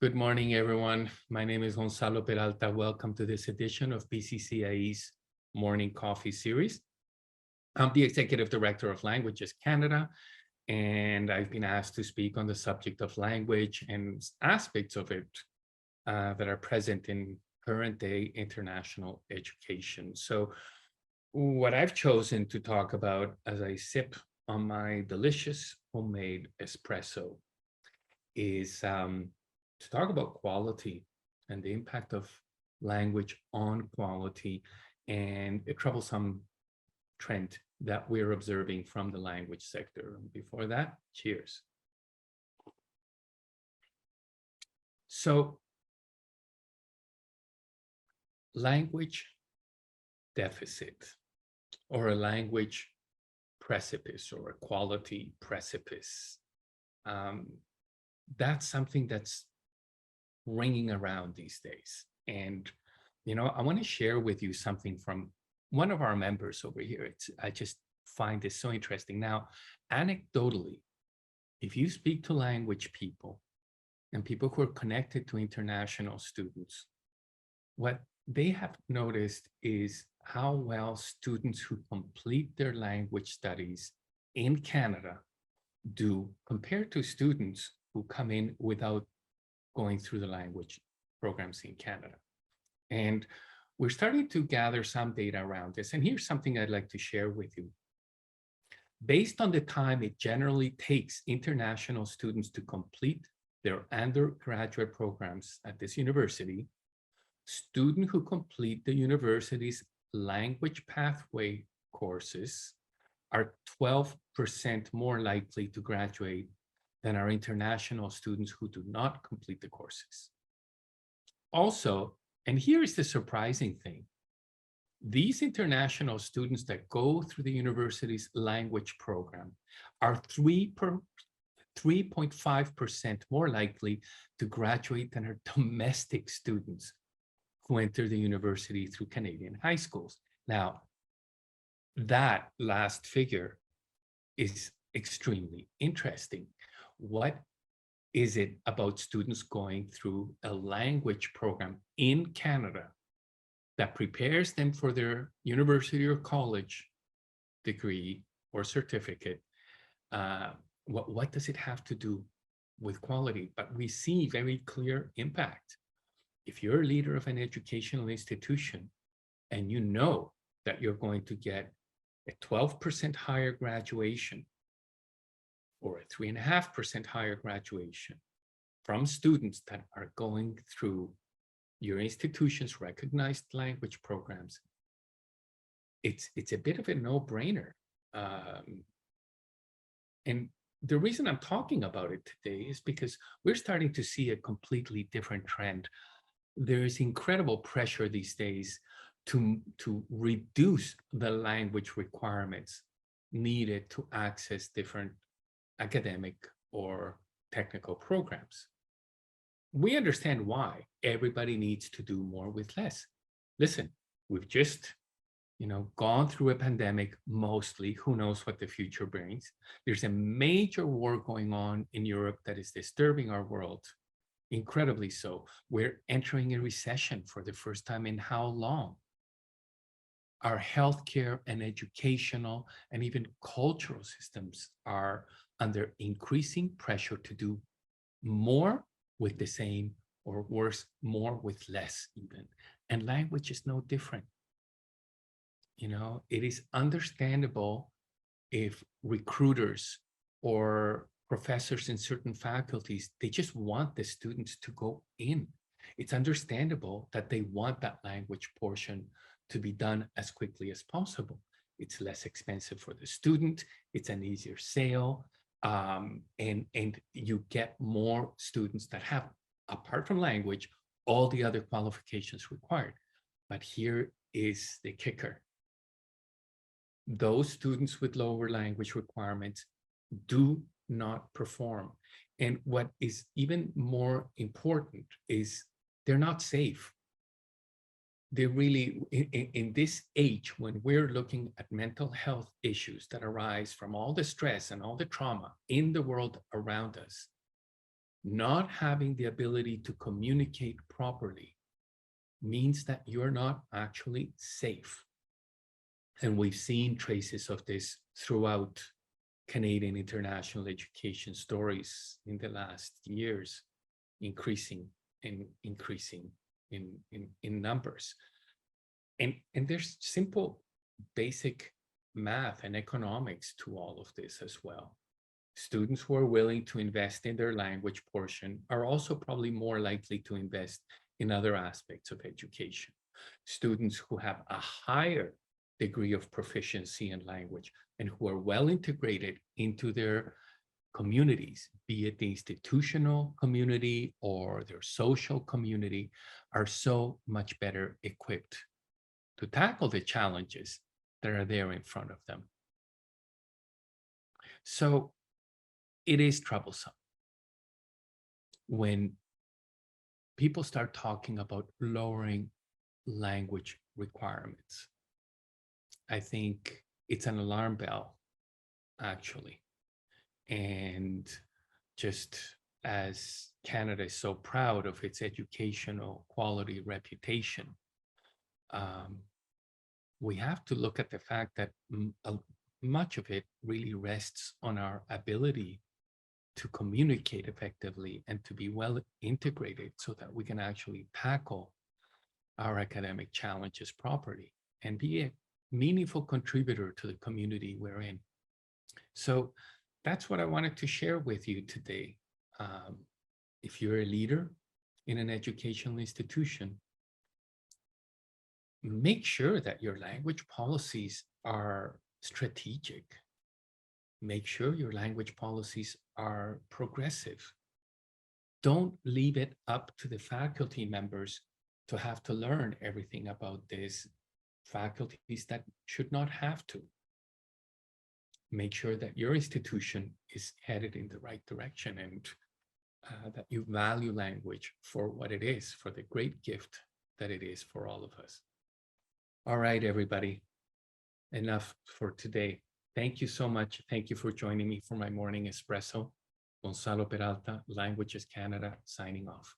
Good morning, everyone. My name is Gonzalo Peralta. Welcome to this edition of BCCIE's Morning Coffee Series. I'm the Executive Director of Languages Canada, and I've been asked to speak on the subject of language and aspects of it that are present in current day international education. So what I've chosen to talk about as I sip on my delicious homemade espresso is to talk about quality and the impact of language on quality and a troublesome trend that we're observing from the language sector. Before that, cheers. So, language deficit or a language precipice or a quality precipice. That's something that's ringing around these days. And, I want to share with you something from one of our members over here. I just find this so interesting. Now, anecdotally, if you speak to language people and people who are connected to international students, what they have noticed is how well students who complete their language studies in Canada do compared to students who come in without going through the language programs in Canada. And we're starting to gather some data around this. And here's something I'd like to share with you. Based on the time it generally takes international students to complete their undergraduate programs at this university, students who complete the university's language pathway courses are 12% more likely to graduate than our international students who do not complete the courses. Also, and here is the surprising thing, these international students that go through the university's language program are 3.5% more likely to graduate than our domestic students who enter the university through Canadian high schools. Now, that last figure is extremely interesting. What is it about students going through a language program in Canada that prepares them for their university or college degree or certificate? What does it have to do with quality? But we see very clear impact. If you're a leader of an educational institution and you know that you're going to get a 12% higher graduation or a 3.5% higher graduation from students that are going through your institution's recognized language programs, it's a bit of a no-brainer. And the reason I'm talking about it today is because we're starting to see a completely different trend. There is incredible pressure these days to reduce the language requirements needed to access different academic or technical programs. We understand why everybody needs to do more with less. Listen, we've just, gone through a pandemic mostly. Who knows what the future brings? There's a major war going on in Europe that is disturbing our world, incredibly so. We're entering a recession for the first time in how long? Our healthcare and educational and even cultural systems are under increasing pressure to do more with the same, or worse, more with less even. And language is no different. It is understandable if recruiters or professors in certain faculties, they just want the students to go in. It's understandable that they want that language portion to be done as quickly as possible. It's less expensive for the student. It's an easier sale. And you get more students that have, apart from language, all the other qualifications required. But here is the kicker. Those students with lower language requirements do not perform. And what is even more important is they're not safe. They really, in this age, when we're looking at mental health issues that arise from all the stress and all the trauma in the world around us, Not having the ability to communicate properly means that you're not actually safe. And we've seen traces of this throughout Canadian international education stories in the last years, increasing in numbers. And there's simple basic math and economics to all of this as well. Students who are willing to invest in their language portion are also probably more likely to invest in other aspects of education. Students who have a higher degree of proficiency in language and who are well integrated into their communities, be it the institutional community or their social community, are so much better equipped to tackle the challenges that are there in front of them. So it is troublesome when people start talking about lowering language requirements. I think it's an alarm bell, actually. And just as Canada is so proud of its educational quality reputation, we have to look at the fact that much of it really rests on our ability to communicate effectively and to be well integrated so that we can actually tackle our academic challenges properly and be a meaningful contributor to the community we're in. So that's what I wanted to share with you today. If you're a leader in an educational institution, make sure that your language policies are strategic. Make sure your language policies are progressive. Don't leave it up to the faculty members to have to learn everything about this. Faculties that should not have to. Make sure that your institution is headed in the right direction and that you value language for what it is, for the great gift that it is for all of us. All right, everybody, enough for today. Thank you so much. Thank you for joining me for my morning espresso. Gonzalo Peralta, Languages Canada, signing off.